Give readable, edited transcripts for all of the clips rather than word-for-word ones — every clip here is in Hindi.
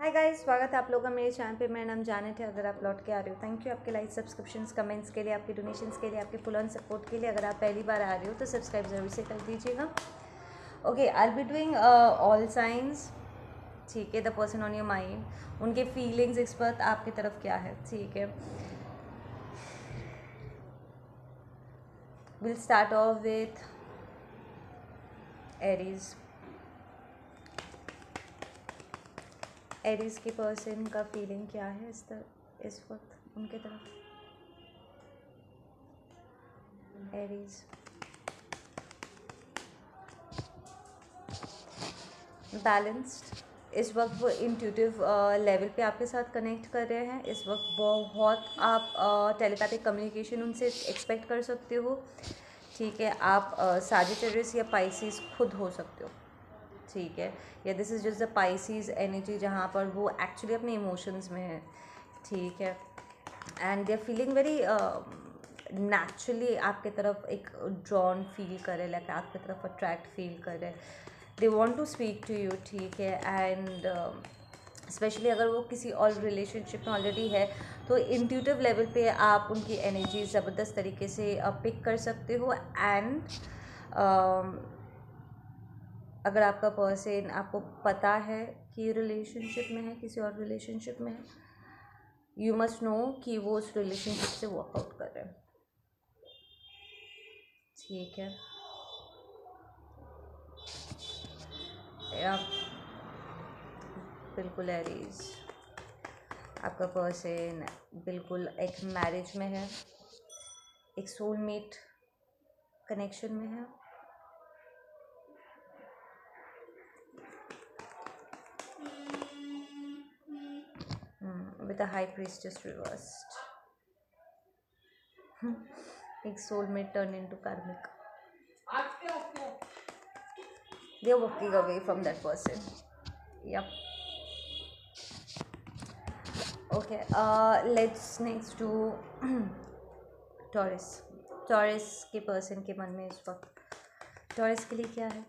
हाय गाइस, स्वागत है आप लोगों का मेरे चैनल पे। मेरा नाम जानत है। अगर आप लौट के आ रहे हो, थैंक यू आपके लाइक, सब्सक्रिप्शंस, कमेंट्स के लिए, आपके डोनेशंस के लिए, आपके फुल ऑन सपोर्ट के लिए। अगर आप पहली बार आ रहे हो तो सब्सक्राइब ज़रूर से कर दीजिएगा। Okay, I be doing all science. ठीक है, the person on your mind, उनके फीलिंग्स इस वक्त आपकी तरफ क्या है। ठीक है, will start of with Aries. Aries के पर्सन का फीलिंग क्या है इस वक्त उनके तरफ। Aries balanced. इस वक्त वो इंट्यूटिव लेवल पे आपके साथ कनेक्ट कर रहे हैं। इस वक्त बहुत आप टेलीपैथिक कम्युनिकेशन उनसे एक्सपेक्ट कर सकते हो। ठीक है, आप सैजिटेरियस या पाइसिस खुद हो सकते हो। ठीक है, या this is just the Pisces energy जहाँ पर वो एक्चुअली अपने इमोशंस में है। ठीक है, and they are feeling very naturally आपके तरफ एक ड्रॉन फील करे, लाइक आपके तरफ अट्रैक्ट फील करे। They want to speak to you. ठीक है, एंड स्पेशली अगर वो किसी और रिलेशनशिप में ऑलरेडी है तो इंट्यूटिव लेवल पे आप उनकी एनर्जी ज़बरदस्त तरीके से पिक कर सकते हो। एंड अगर आपका पर्सन आपको पता है कि रिलेशनशिप में है, किसी और रिलेशनशिप में है, यू मस्ट नो कि वो उस रिलेशनशिप से वर्कआउट कर रहे हैं। ठीक है, या बिल्कुल एरीज, आपका पर्सन बिल्कुल एक मैरिज में है, एक सोलमेट कनेक्शन में है। With a high priestess reversed. एक soulmate turn into karmic. They are walking away from that person. Yup. Okay, let's next to Taurus. Taurus के पर्सन के मन में इस वक्त टॉरस के लिए क्या है।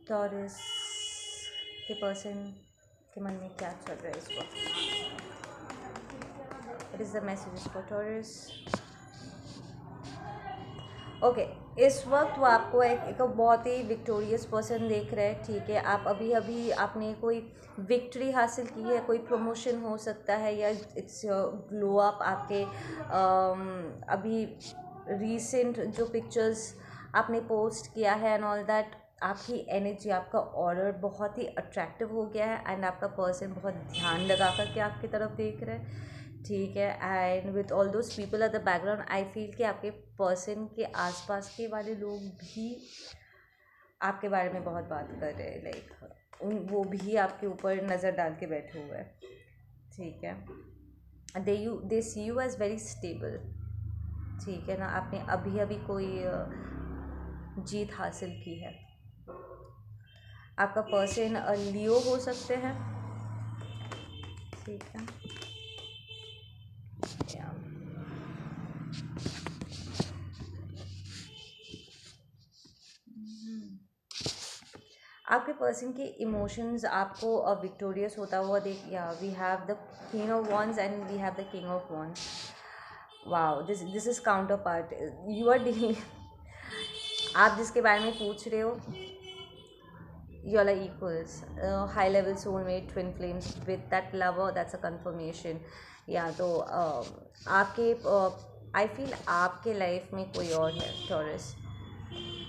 टॉरस के पर्सन के मन में क्या चल रहा है इस वक्त। What is the message for Taurus? Okay, इस वक्त वो आपको एक बहुत ही विक्टोरियस पर्सन देख रहे हैं। ठीक है, आप अभी अभी आपने कोई विक्ट्री हासिल की है, कोई प्रमोशन हो सकता है, या इट्स ग्लो अप। आपके अभी रीसेंट जो पिक्चर्स आपने पोस्ट किया है एंड ऑल दैट, आपकी एनर्जी, आपका ऑर्डर बहुत ही अट्रैक्टिव हो गया है एंड आपका पर्सन बहुत ध्यान लगा करके आपकी तरफ देख रहे हैं। ठीक है, and with all those people at the background, I feel कि आपके पर्सन के आसपास के वाले लोग भी आपके बारे में बहुत बात कर रहे हैं। लाइक वो भी आपके ऊपर नज़र डाल के बैठे हुए हैं। ठीक है, they see you as very stable. ठीक है ना, आपने अभी अभी कोई जीत हासिल की है। आपका पर्सन लियो हो सकते हैं। ठीक है, आपके पर्सन के इमोशंस आपको विक्टोरियस होता हुआ देख। या we have the queen of wands and we have the king of wands. Wow, this is counterpart. You are dealing आप जिसके बारे में पूछ रहे हो, you all are equals, high level soulmate, twin flames with that lover, that's a confirmation. या तो आपके आई फील आपके लाइफ में कोई और है टॉरस।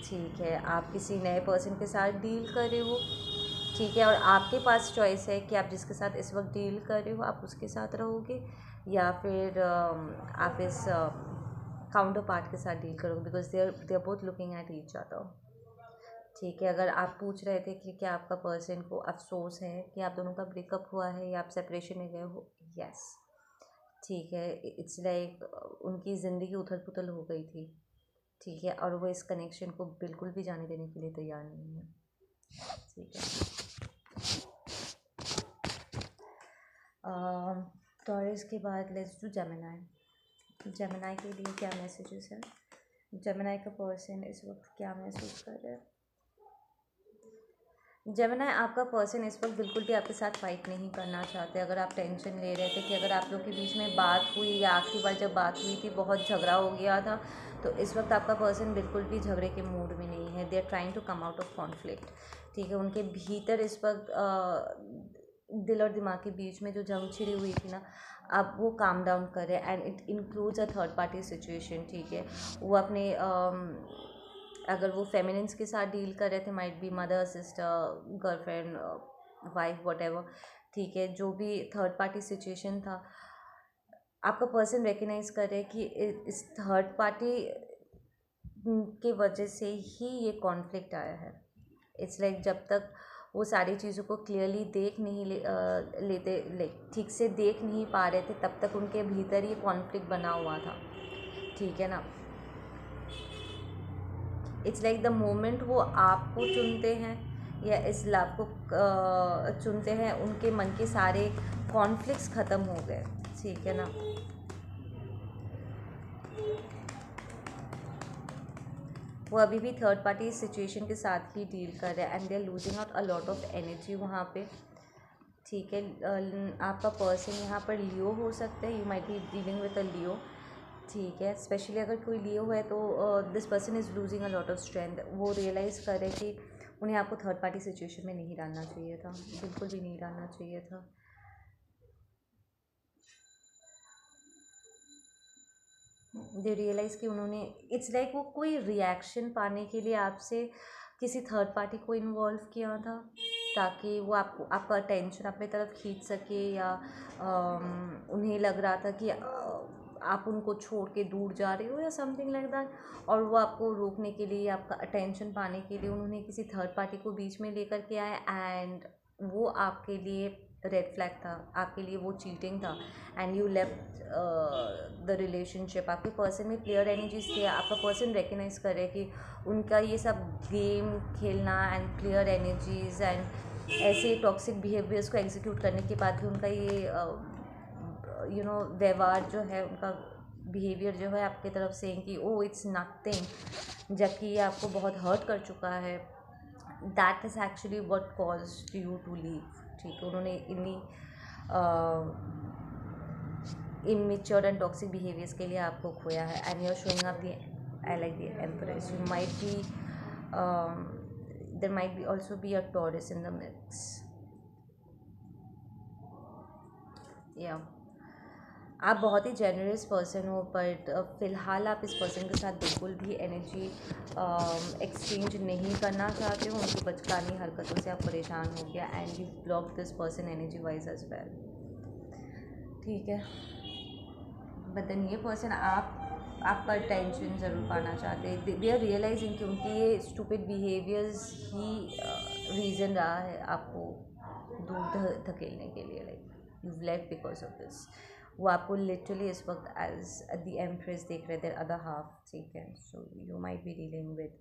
ठीक है, आप किसी नए पर्सन के साथ डील कर रहे हो। ठीक है, और आपके पास चॉइस है कि आप जिसके साथ इस वक्त डील कर रहे हो आप उसके साथ रहोगे या फिर आप इस काउंटर पार्ट के साथ डील करोगे, because they are both looking at each other. ठीक है, अगर आप पूछ रहे थे कि क्या आपका पर्सन को अफसोस है कि आप दोनों का ब्रेकअप हुआ है या आप सेपरेशन में गए हो, यस। ठीक है, इट्स लाइक उनकी ज़िंदगी उथल पुथल हो गई थी। ठीक है, और वो इस कनेक्शन को बिल्कुल भी जाने देने के लिए तैयार नहीं है। ठीक है, टॉरस के बाद लेट्स डू जेमिनी। जेमिनी के लिए क्या मैसेजेस हैं। जेमिनी का पर्सन इस वक्त क्या महसूस कर रहे हैं। जेमिनी, आपका पर्सन इस वक्त बिल्कुल भी आपके साथ फाइट नहीं करना चाहते। अगर आप टेंशन ले रहे थे कि अगर आप लोग के बीच में बात हुई या आखिरी बार जब बात हुई थी बहुत झगड़ा हो गया था, तो इस वक्त आपका पर्सन बिल्कुल भी झगड़े के मूड में नहीं है। They are trying to come out of conflict, ठीक है। उनके भीतर इस वक्त दिल और दिमाग के बीच में जो जंग छिड़ी हुई थी ना, अब वो काम डाउन करे, and it includes a third party situation, ठीक है। वो अपने अगर वो फेमिनिन्स के साथ डील कर रहे थे, might be mother, sister, girlfriend, wife, what, ठीक है। जो भी थर्ड पार्टी सिचुएशन था, आपका पर्सन रिकग्नाइज कर रहे कि इस थर्ड पार्टी के वजह से ही ये कॉन्फ्लिक्ट आया है। इट्स लाइक जब तक वो सारी चीज़ों को क्लियरली देख नहीं लेते, लाइक ठीक से देख नहीं पा रहे थे, तब तक उनके भीतर ये कॉन्फ्लिक्ट बना हुआ था, ठीक है ना। इट्स लाइक द मोमेंट वो आपको चुनते हैं या इस लव को चुनते हैं, उनके मन के सारे कॉन्फ्लिक्ट्स ख़त्म हो गए, ठीक है ना। वो अभी भी थर्ड पार्टी सिचुएशन के साथ ही डील कर रहे हैं, and they are losing out a lot of energy वहाँ पे, ठीक है। आपका पर्सन यहाँ पर लियो हो सकता है, you might be dealing with a Leo, ठीक है। स्पेशली अगर कोई लियो है तो this person is losing a lot of strength. वो रियलाइज़ करे कि उन्हें आपको थर्ड पार्टी सिचुएशन में नहीं डालना चाहिए था, बिल्कुल भी नहीं डालना चाहिए था। दे रियलाइज़ कि उन्होंने, इट्स लाइक वो कोई रिएक्शन पाने के लिए आपसे किसी थर्ड पार्टी को इन्वॉल्व किया था, ताकि वो आपका अटेंशन अपनी तरफ खींच सके, या उन्हें लग रहा था कि आप उनको छोड़ के दूर जा रहे हो या समथिंग लाइक दैट, और वो आपको रोकने के लिए, आपका अटेंशन पाने के लिए उन्होंने किसी थर्ड पार्टी को बीच में लेकर के आए, एंड वो आपके लिए रेड फ्लैग था, आपके लिए वो चीटिंग था, and you left the relationship. आपके पर्सन में क्लियर एनर्जीज थे, आपका पर्सन रिकग्नाइज करे कि उनका ये सब गेम खेलना एंड क्लियर एनर्जीज एंड ऐसे टॉक्सिक बिहेवियर्स को एग्जीक्यूट करने के बाद भी उनका ये व्यवहार जो है, उनका बिहेवियर जो है आपकी तरफ से कि ओ इट्स नथिंग, जबकि ये आपको बहुत हर्ट कर चुका है, that is actually what caused you to leave, ठीक है। उन्होंने इन्हीं इमेच्योर एंड टॉक्सिक बिहेवियर्स के लिए आपको खोया है, and you are showing up the I like the empress. You might be there might be also be a Taurus in the mix, या आप बहुत ही जेनरस पर्सन हो, बट फ़िलहाल आप इस पर्सन के साथ बिल्कुल भी एनर्जी एक्सचेंज नहीं करना चाहते हो। उनकी बचकानी हरकतों से आप परेशान हो गया, and you block this person energy wise as well, ठीक है। बट देन ये पर्सन आपका अटेंशन ज़रूर पाना चाहते हैं। दे आर रियलाइजिंग कि उनकी ये स्टूपिड बिहेवियर्स ही रीज़न रहा है आपको दूर धकेलने के लिए, like you left because of this. वो आपको लिटरली इस वक्त एज द एम्प्रेस देख रहे थे, अदर हाफ, ठीक है। So you might be dealing with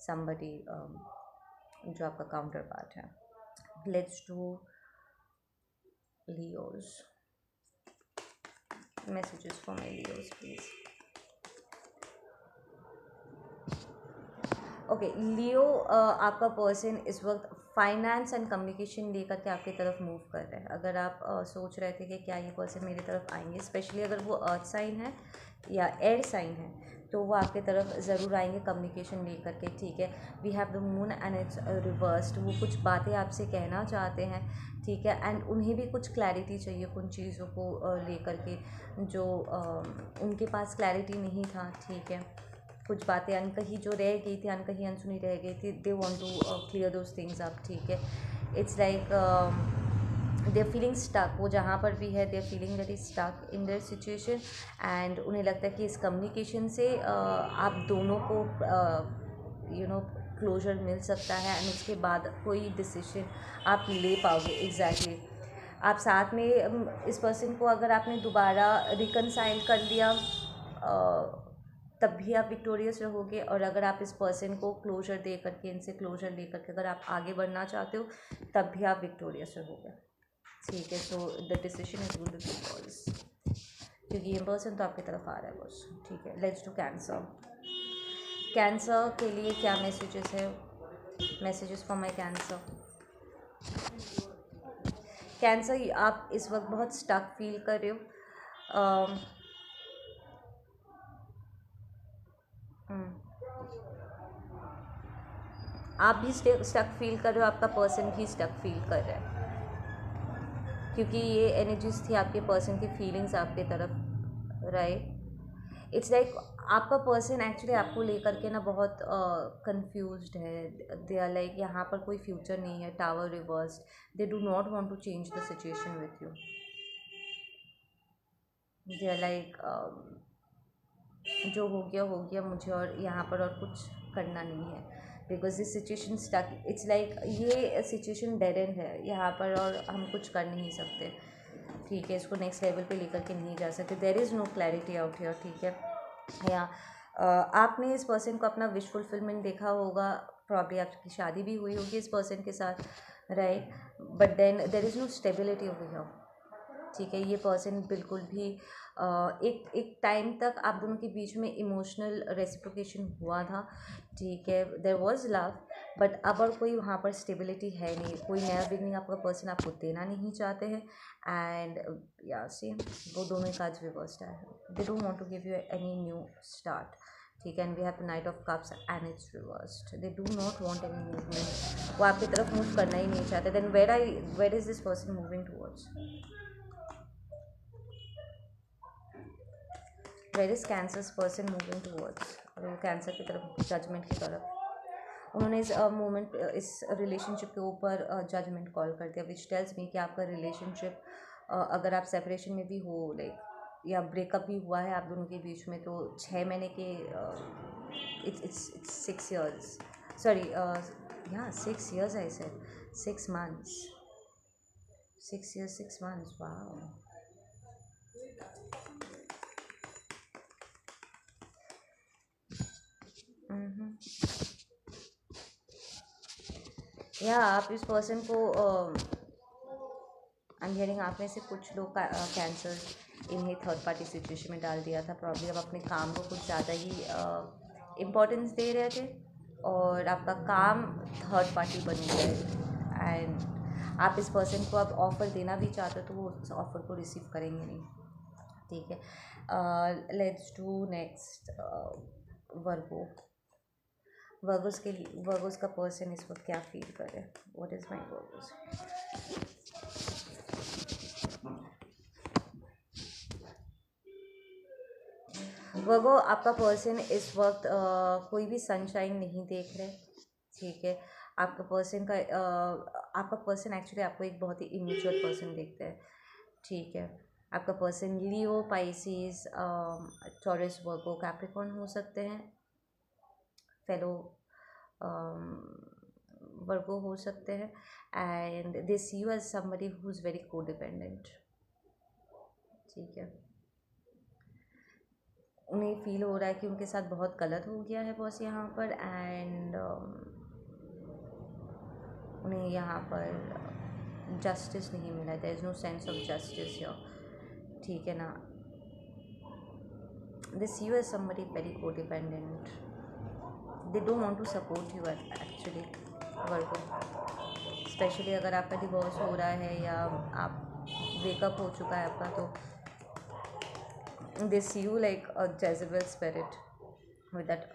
somebody जो आपका काउंटर पार्ट है। Let's do Leos, messages for my Leos please. Okay Leo, आपका पर्सन इस वक्त फाइनेंस एंड कम्युनिकेशन लेकर के आपकी तरफ मूव कर रहे हैं। अगर आप सोच रहे थे कि क्या ये पर्सन मेरी तरफ आएंगे, स्पेशली अगर वो अर्थ साइन है या एयर साइन है, तो वो आपकी तरफ ज़रूर आएंगे कम्युनिकेशन लेकर के, ठीक है। We have the moon and it's reversed. वो कुछ बातें आपसे कहना चाहते हैं, ठीक है, एंड उन्हें भी कुछ क्लैरिटी चाहिए उन चीज़ों को लेकर के जो उनके पास क्लैरिटी नहीं था, ठीक है। कुछ बातें अनकही जो रह गई थी, अनकही अनसुनी रह गई थी, they want to clear those things up, ठीक है। It's like they are feeling stuck. वो जहाँ पर भी है, they are feeling very stuck in their situation, and उन्हें लगता है कि इस कम्युनिकेशन से आप दोनों को क्लोजर मिल सकता है, एंड उसके बाद कोई डिसीजन आप ले पाओगे। एग्जैक्टली आप साथ में इस पर्सन को अगर आपने दोबारा रिकनसाइल कर लिया तब भी आप विक्टोरियस रहोगे, और अगर आप इस पर्सन को क्लोजर दे करके, इनसे क्लोजर ले करके अगर आप आगे बढ़ना चाहते हो, तब भी आप विक्टोरियस रहोगे, ठीक है। So the decision is good to calls, क्योंकि ये पर्सन तो आपकी तरफ आ रहा है बस, ठीक है। Let's do cancer. कैंसर के लिए क्या मैसेजेस है? Messages for my cancer. Cancer, आप इस वक्त बहुत स्टक फील कर रहे हो। हम्म, आप भी स्टक फील कर रहे हो, आपका पर्सन भी स्टक फील कर रहा है, क्योंकि ये एनर्जीज थी आपके पर्सन की फीलिंग्स आपके तरफ, राइट। इट्स लाइक आपका पर्सन एक्चुअली आपको लेकर के ना बहुत कंफ्यूज्ड है। दे आर लाइक यहाँ पर कोई फ्यूचर नहीं है, tower reversed, they do not want to change the situation with you. They are like जो हो गया, मुझे और यहाँ पर और कुछ करना नहीं है, because this situation stuck, it's like ये सिचुएशन डेड एंड है यहाँ पर और हम कुछ कर नहीं सकते, ठीक है। इसको नेक्स्ट लेवल पे लेकर के नहीं जा सकते। There is no clarity out here, ठीक है। या आपने इस पर्सन को अपना विश फुलफिलमेंट देखा होगा, प्रॉब्ली आपकी शादी भी हुई होगी इस पर्सन के साथ, right, but then there is no stability over here, ठीक है। ये पर्सन बिल्कुल भी एक टाइम तक आप दोनों के बीच में इमोशनल रेसिप्रोकेशन हुआ था, ठीक है, देयर वाज लव, बट अब और कोई वहाँ पर स्टेबिलिटी है नहीं, कोई नया बिगनिंग आपका पर्सन आपको देना नहीं चाहते हैं। एंड या सेम वो दोनों ही कार्ड्स रिवर्स्ड आए हैं, they don't want to give you any new start, ठीक है। And we have the knight of cups and it's reversed, they do not want any movement, वो आपकी तरफ मूव करना ही नहीं चाहते। Then where is this person moving towards, where is Cancer's person moving towards, और वो कैंसर की तरफ, जजमेंट की तरफ, उन्होंने इस मोमेंट इस रिलेशनशिप के ऊपर जजमेंट कॉल कर दिया, विच टेल्स मी कि आपका रिलेशनशिप अगर आप सेपरेशन में भी हो, लाइक या ब्रेकअप भी हुआ है आप दोनों के बीच में, तो 6 महीने के इट्स 6 years, सॉरी या 6 years I said, 6 months, 6 years 6 months, wow. या आप इस पर्सन को आई एम हियरिंग, आप में से कुछ लोग कैंसर इन्हें थर्ड पार्टी सिचुएशन में डाल दिया था, प्रॉब्लम अब अपने काम को कुछ ज़्यादा ही इम्पोर्टेंस दे रहे थे और आपका काम थर्ड पार्टी बन गया है। एंड आप इस पर्सन को अब ऑफ़र देना भी चाहते हो तो वो उस ऑफ़र को रिसीव करेंगे नहीं, ठीक है। Let's do next Virgo. Virgo's का पर्सन इस वक्त क्या फील कर रहे हैं, व्हाट इज़ माई वर्गोस। वर्गो, आपका पर्सन इस वक्त कोई भी सनशाइन नहीं देख रहे, ठीक है। आपका पर्सन एक्चुअली आपको एक बहुत ही इमेच्योर पर्सन देखता है, ठीक है। आपका person Leo, Pisces, Taurus, Virgo, Capricorn हो सकते हैं, फेलो वर्गो हो सकते हैं, and they see you as somebody who is very codependent, ठीक है। उन्हें फील हो रहा है कि उनके साथ बहुत गलत हो गया है बॉस यहाँ पर, एंड उन्हें यहाँ पर जस्टिस नहीं मिला, there is no sense of justice here, ठीक है ना। They see you as somebody very codependent, they don't want to support you actually Virgo, specially अगर आपका डिवोर्स हो रहा है या आप ब्रेकअप हो चुका है आपका, तो they see you like a Jezebel spirit with that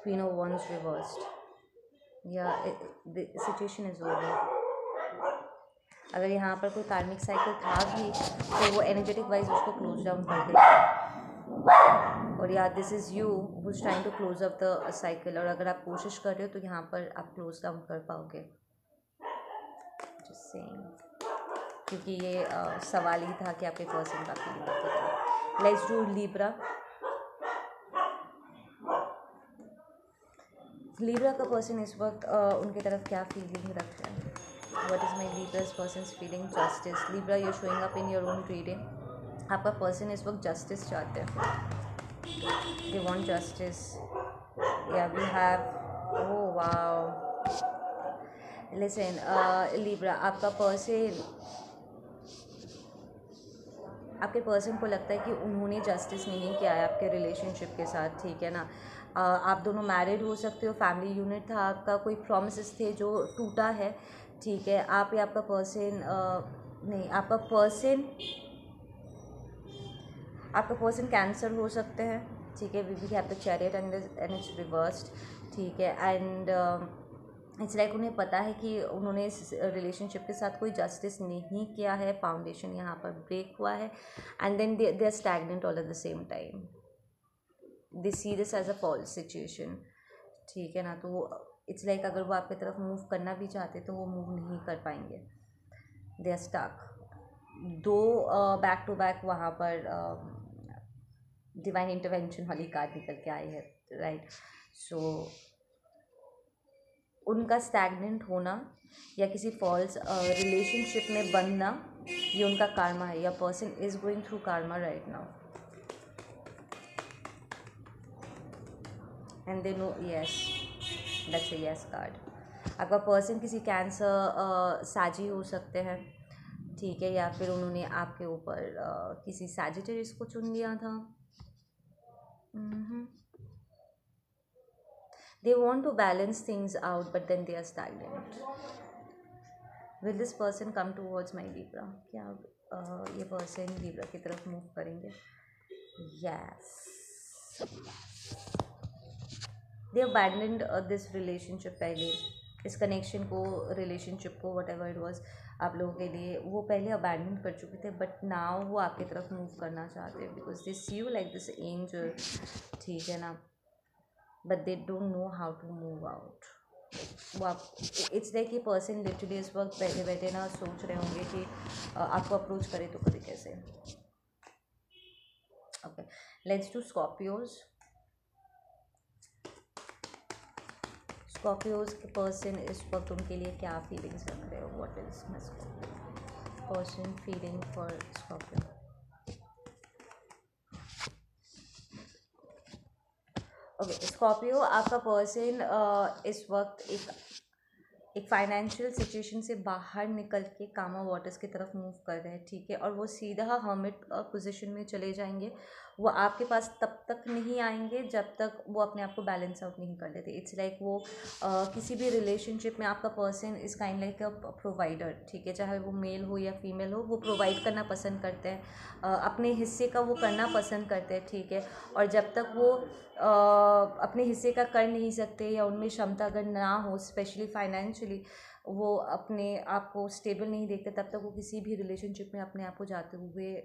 Queen of Wands reversed. Yeah, the situation is over. अगर यहाँ पर कोई कार्मिक साइकिल था भी तो वो एनर्जेटिक वाइज उसको क्लोज डाउन कर देगा, और या this is you who is trying to close up the cycle, और अगर आप कोशिश कर रहे हो तो यहाँ पर आप क्लोज डाउन कर पाओगे, जस्ट सेइंग, क्योंकि ये सवाल ही था कि आपके पर्सन का फील करते थे। Let's do Libra. लिब्रा का पर्सन इस वक्त उनकी तरफ क्या फीलिंग रख रहा है, what is my Libra's person's feeling, justice. Libra, you showing up in your own reading, आपका पर्सन इस वक्त जस्टिस चाहते हैं, दे वांट जस्टिस। या we have, oh wow, listen Libra, आपके पर्सन को लगता है कि उन्होंने जस्टिस नहीं किया है आपके रिलेशनशिप के साथ, ठीक है ना। आप दोनों मैरिड हो सकते हो, फैमिली यूनिट था आपका, कोई प्रॉमिसेस थे जो टूटा है, ठीक है, आप या आपका पर्सन नहीं, आपका पर्सन कैंसर हो सकते हैं। ठीक है, we have the chariot and it's reversed. ठीक है, एंड इट्स लाइक उन्हें पता है कि उन्होंने इस रिलेशनशिप के साथ कोई जस्टिस नहीं किया है, फाउंडेशन यहाँ पर ब्रेक हुआ है, and then they are stagnant all at the same time. They see this as a false situation. ठीक है ना, तो वो इट्स लाइक अगर वो आपकी तरफ मूव करना भी चाहते तो वो मूव नहीं कर पाएंगे, दे आर स्टक। दो बैक टू बैक वहाँ पर डिवाइन इंटरवेंशन वाली कार्ड निकल के आई है, राइट। सो उनका स्टैग्नेंट होना या किसी फॉल्स रिलेशनशिप में बनना, ये उनका कार्मा है, या person is going through Karma right now, and they know yes, that's a yes card. आपका पर्सन किसी कैंसर साजी हो सकते हैं। ठीक है, या फिर उन्होंने आपके ऊपर किसी सैजिटेरियस को चुन लिया था। They want to balance things out, but then they are stagnant. Will this person come towards my Libra? क्या ये पर्सन Libra की तरफ मूव करेंगे? Yes. They abandoned this relationship पहले, इस कनेक्शन को, रिलेशनशिप को, वट एवर इट वॉज, आप लोगों के लिए वो पहले अबैंडन कर चुके थे, बट नाउ वो आपकी तरफ मूव करना चाहते हैं because they see you like this angel. ठीक है ना, but they don't know how to move out. वो आप, इट्स लाइक ये पर्सन लिटरली इस वक्त बैठे बैठे ना सोच रहे होंगे कि आपको अप्रोच करे तो करे कैसे। Okay, let's do Scorpios. Scorpios के पर्सन इस वक्त उनके लिए क्या फीलिंग्स रख रहे हो? What is my person feeling for Scorpio? Okay, Scorpio, आपका पर्सन इस वक्त एक फाइनेंशियल सिचुएशन से बाहर निकल के कामा वाटर्स की तरफ मूव कर रहे हैं। ठीक है, और वो सीधा हर्मिट पोजीशन में चले जाएंगे। वो आपके पास तब तक नहीं आएंगे जब तक वो अपने आप को बैलेंस आउट नहीं कर लेते। इट्स लाइक वो किसी भी रिलेशनशिप में आपका person is kind like a provider. ठीक है, चाहे वो मेल हो या फीमेल हो, वो प्रोवाइड करना पसंद करते हैं, अपने हिस्से का वो करना पसंद करते हैं। ठीक है, और जब तक वो अपने हिस्से का कर नहीं सकते या उनमें क्षमता अगर ना हो, स्पेशली फाइनेंशियली वो अपने आप को स्टेबल नहीं देखते, तब तक वो किसी भी रिलेशनशिप में अपने आप को जाते हुए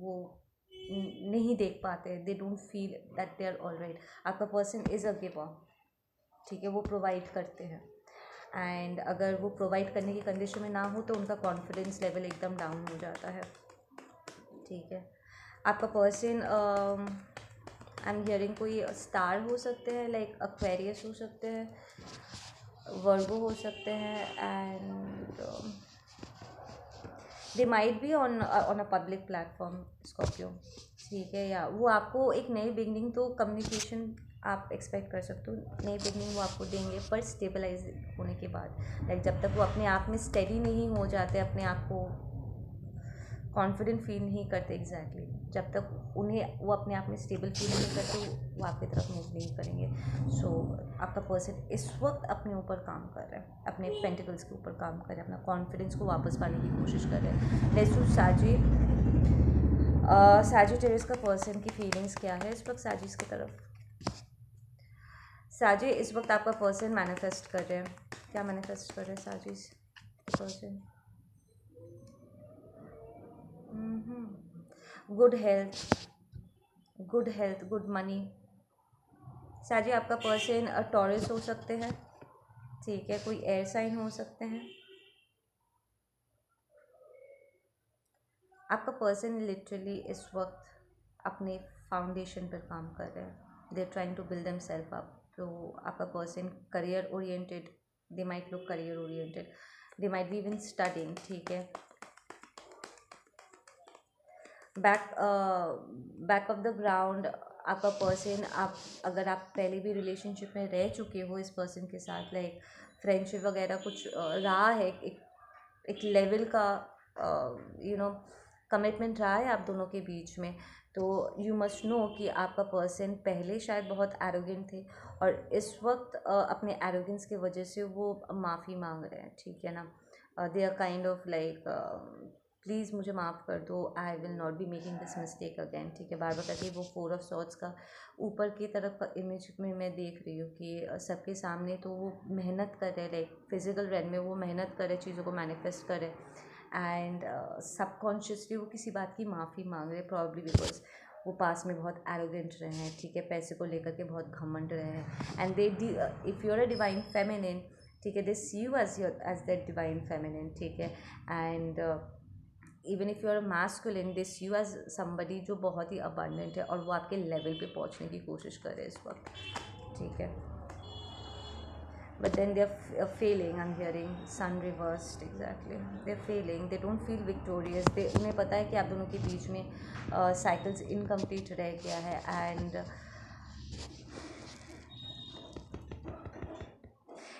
वो नहीं देख पाते। They don't feel that they are all right. आपका पर्सन इज़ अ गिवर। ठीक है, वो प्रोवाइड करते हैं, एंड अगर वो प्रोवाइड करने की कंडीशन में ना हो तो उनका कॉन्फिडेंस लेवल एकदम डाउन हो जाता है। ठीक है, आपका पर्सन आई एम हियरिंग कोई स्टार हो सकते हैं, लाइक एक्वेरियस हो सकते हैं, वर्गो हो सकते हैं, and they might be on a public platform Scorpio. ठीक है, या वो आपको एक नई बिगनिंग, तो कम्युनिकेशन आप एक्सपेक्ट कर सकते हो, नई बिगनिंग वो आपको देंगे, पर स्टेबलाइज होने के बाद। लाइक जब तक वो अपने आप में स्टेडी नहीं हो जाते, अपने आप को कॉन्फिडेंट फील नहीं करते एग्जैक्टली, जब तक उन्हें वो अपने आप में स्टेबल फील नहीं करते, वो आपकी तरफ मूव नहीं करेंगे। सो आपका पर्सन इस वक्त अपने ऊपर काम कर रहा है, अपने पेंटिकल्स के ऊपर काम कर रहे हैं, अपना कॉन्फिडेंस को वापस पाने की कोशिश कर रहे हैं। लेट्स डू साजी। सैजिटेरियस का पर्सन की फीलिंग्स क्या है इस वक्त साजिस की तरफ? साजी, इस वक्त आपका पर्सन मैनिफेस्ट कर रहे हैं, क्या मैनिफेस्ट कर रहे हैं साजिस person? Good health, good health, good money. साजी, आपका पर्सन टॉरस हो सकते हैं। ठीक है, कोई एयर साइन हो सकते हैं। आपका पर्सन लिटरली इस वक्त अपने फाउंडेशन पर काम कर रहे हैं, they are trying to build them self up. तो आपका person career oriented, they might look career oriented, they might be even studying. ठीक है, बैक ऑफ द ग्राउंड आपका पर्सन, आप अगर आप पहले भी रिलेशनशिप में रह चुके हो इस पर्सन के साथ, लाइक फ्रेंडशिप वगैरह कुछ रहा है, एक लेवल का कमिटमेंट रहा है आप दोनों के बीच में, तो यू मस्ट नो कि आपका पर्सन पहले शायद बहुत एरोगेंट थे और इस वक्त अपने एरोगेंस की वजह से वो माफ़ी मांग रहे हैं, ठीक है ना। They are kind of like please मुझे माफ़ कर दो, I will not be making this mistake again, ठीक है। बार बार करके वो 4 ऑफ सॉर्ड्स का ऊपर की तरफ का इमेज में मैं देख रही हूँ कि सबके सामने तो वो मेहनत कर रहे, लाइक फिजिकल रेल में वो मेहनत करे, चीज़ों को मैनिफेस्ट करे, एंड सबकॉन्शियसली वो किसी बात की माफ़ी मांग रहे, प्रॉब्ली बिकॉज वो पास में बहुत एरोगेंट रहे हैं, ठीक है, पैसे को लेकर के बहुत घमंड रहे हैं, and they if you are a divine feminine, ठीक है, they see you as that divine feminine, ठीक है, and even if you are masculine, they see you as somebody जो बहुत ही अबंडेंट है और वो आपके लेवल पे पहुंचने की कोशिश कर रहे हैं इस वक्त, ठीक है। But then they're failing. I'm hearing sun reversed, exactly. They're failing. They don't feel victorious. they उन्हें पता है कि आप दोनों के बीच में साइकिल्स इनकम्प्लीट रह गया है, एंड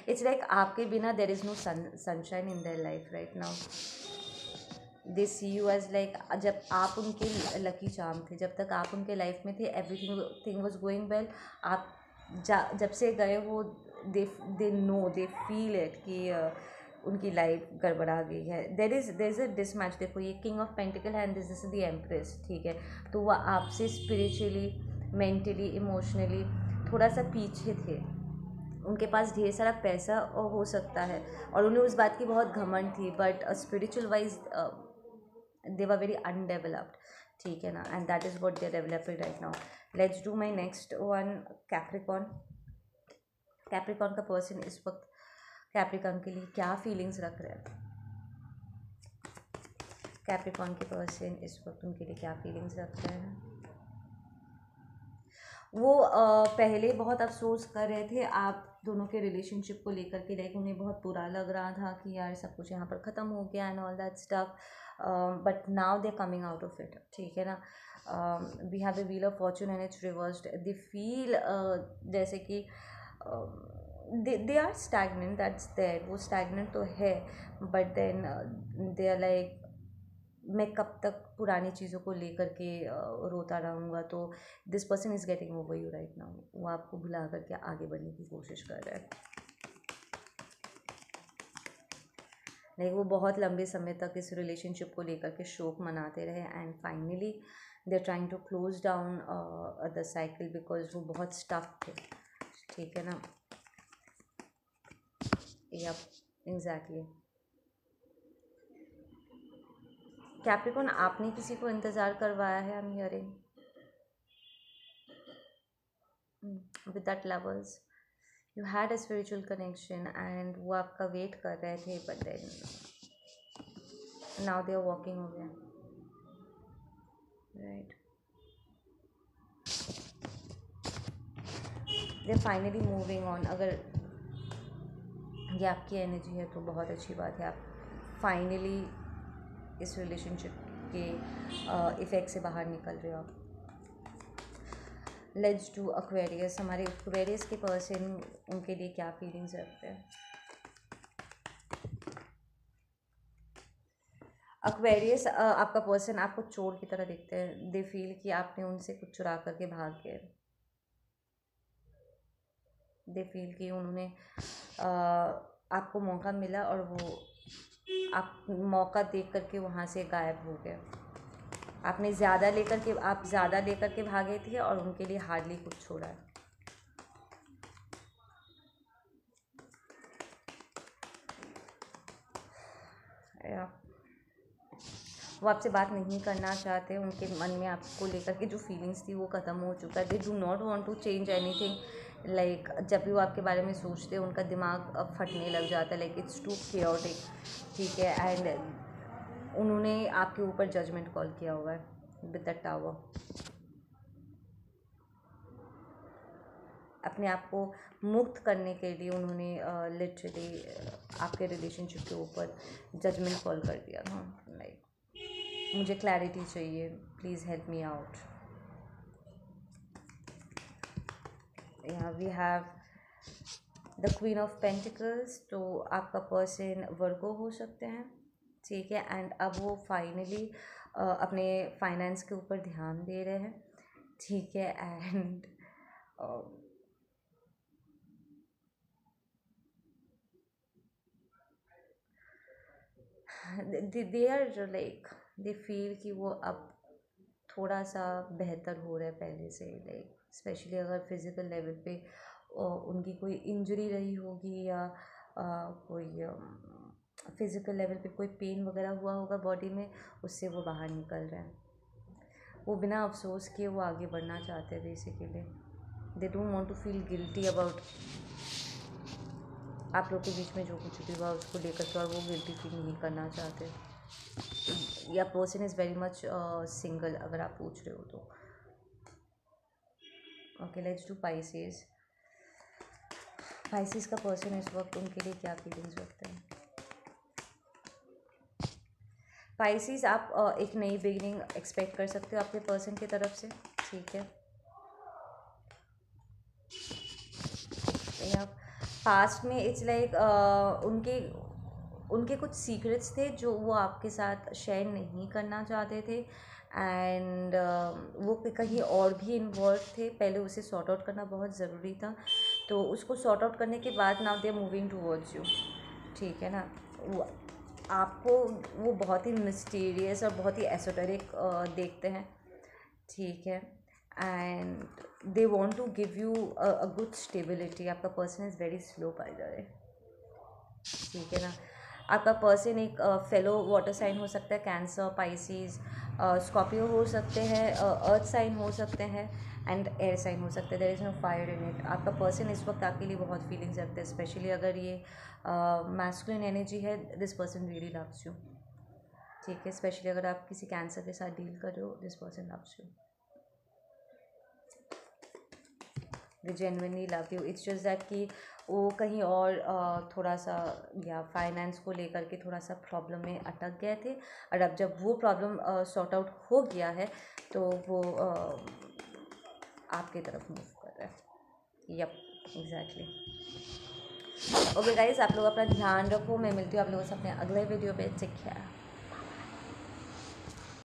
इट्स लाइक आपके बिना there is no sunshine in their life right now. They see you as like जब आप उनके लकी चार्म थे, जब तक आप उनके लाइफ में थे एवरीथिंग वॉज गोइंग वेल। आप जब से गए हो they know, they feel it कि उनकी लाइफ गड़बड़ा गई है। There is a dismatch. देखो ये किंग ऑफ पेंटिकल है and this is the empress, ठीक है। तो वह आपसे स्पिरिचुअली, मेंटली, इमोशनली थोड़ा सा पीछे थे। उनके पास ढेर सारा पैसा हो सकता है और उन्हें उस बात की बहुत घमंड थी, but spiritual wise they were very undeveloped, ठीक है ना, and that is what they are developing right now. Let's do my next one, Capricorn. Capricorn का पर्सन इस वक्त कैप्रिकॉर्न के लिए क्या फीलिंग्स रख रहे हैं? कैप्रिकॉर्न के पर्सन इस वक्त उनके लिए क्या फीलिंग्स रख रहे हैं? वो पहले बहुत अफसोस कर रहे थे आप दोनों के रिलेशनशिप को लेकर के, लाइक उन्हें बहुत बुरा लग रहा था कि यार सब कुछ यहाँ पर ख़त्म हो गया and all that stuff, but now they coming out of it, ठीक है ना। We have the wheel of fortune and it's reversed. They feel जैसे कि they are stagnant, that's there, वो स्टैगनेंट तो है, but then they are like मैं कब तक पुरानी चीज़ों को लेकर के रोता रहूँगा। तो this person is getting over you right now. वो आपको भुला करके आगे बढ़ने की कोशिश कर रहा है, लाइक वो बहुत लंबे समय तक इस रिलेशनशिप को लेकर के शोक मनाते रहे and finally they are trying to close down the cycle because वो बहुत स्टफ थे, ठीक है ना। Yup exactly. कैप्रिकॉर्न आपने किसी को इंतज़ार करवाया है, I am hearing with that lovers. You had a spiritual connection and वो आपका वेट कर रहे थे, but then now they are walking away, right. They are finally moving on. अगर ये आपकी एनर्जी है तो बहुत अच्छी बात है, आप फाइनली इस रिलेशनशिप के इफ़ेक्ट से बाहर निकल रहे हो। Let's do Aquarius. हमारे एक्वेरियस के पर्सन, उनके लिए क्या फीलिंग्स रखते हैं? एक्वेरियस आपका पर्सन आपको चोर की तरह देखते हैं। दे फील कि आपने उनसे कुछ चुरा करके भाग गए। दे फील कि उन्होंने आपको मौका मिला और वो आप मौका देख करके वहाँ से गायब हो गए। आप ज़्यादा लेकर के भागे थे और उनके लिए हार्डली कुछ छोड़ा है। वो आपसे बात नहीं करना चाहते, उनके मन में आपको लेकर के जो फीलिंग्स थी वो ख़त्म हो चुका है। They do not want to change anything, like जब भी वो आपके बारे में सोचते हैं उनका दिमाग अब फटने लग जाता है, लाइक इट्स टू केओटिक, ठीक है। एंड उन्होंने आपके ऊपर जजमेंट कॉल किया हुआ है विद द टावर। अपने आप को मुक्त करने के लिए उन्होंने लिटरली आपके रिलेशनशिप के ऊपर जजमेंट कॉल कर दिया था, लाइक मुझे क्लैरिटी चाहिए, प्लीज़ हेल्प मी आउट। यहाँ we have the queen of pentacles. तो आपका पर्सन वर्गो हो सकते हैं, ठीक है। एंड अब वो फाइनली अपने फाइनेंस के ऊपर ध्यान दे रहे हैं, ठीक है। And they are like they feel कि वो अब थोड़ा सा बेहतर हो रहा है पहले से, लाइक स्पेशली अगर फिज़िकल लेवल पे उनकी कोई इंजरी रही होगी या कोई फिज़िकल लेवल पे कोई पेन वगैरह हुआ होगा बॉडी में, उससे वो बाहर निकल रहे हैं। वो बिना अफसोस किए वो आगे बढ़ना चाहते हैं basically. They don't want to feel guilty about आप लोग के बीच में जो कुछ भी हुआ उसको लेकर के, और वो गिल्टी फील नहीं करना चाहते। या person is very much single अगर आप पूछ रहे हो तो। Okay, let's do Pisces. Pisces का पर्सन इस वक्त उनके लिए क्या फीलिंग्स रखते हैं? पाइसेस आप एक नई बिगिनिंग एक्सपेक्ट कर सकते हो आपके पर्सन की तरफ से, ठीक है। या पास्ट में इट्स लाइक उनके कुछ सीक्रेट्स थे जो वो आपके साथ शेयर नहीं करना चाहते थे, एंड वो कहीं और भी इन्वॉल्व थे। पहले उसे सॉर्ट आउट करना बहुत ज़रूरी था, तो उसको सॉर्ट आउट करने के बाद now they are moving towards you, ठीक है ना। वो आपको वो बहुत ही मिस्टीरियस और बहुत ही एसोटेरिक देखते हैं, ठीक है। And they want to give you a good stability. आपका person is very slow by the way, ठीक है ना। आपका पर्सन एक फेलो वाटर साइन हो सकता है, कैंसर, पाइसिस, स्कॉर्पियो हो सकते हैं, अर्थ साइन हो सकते हैं, एंड एयर साइन हो सकते हैं। There is no fire in it. आपका पर्सन इस वक्त आपके लिए बहुत फीलिंग्स रखते हैं, स्पेशली अगर ये मैस्कुलिन एनर्जी है। This person really loves you, ठीक है। स्पेशली अगर आप किसी कैंसर के साथ डील कर रहे हो, this person loves you, they genuinely love you. It's just that कि वो कहीं और थोड़ा सा या फाइनेंस को लेकर के थोड़ा सा प्रॉब्लम में अटक गए थे, और अब जब वो प्रॉब्लम सॉर्ट आउट हो गया है तो वो आपकी तरफ मूव कर रहा है। Yup, exactly. ओके गाइस, आप लोग अपना ध्यान रखो। मैं मिलती हूँ आप लोगों से अपने अगले वीडियो पे। Take care.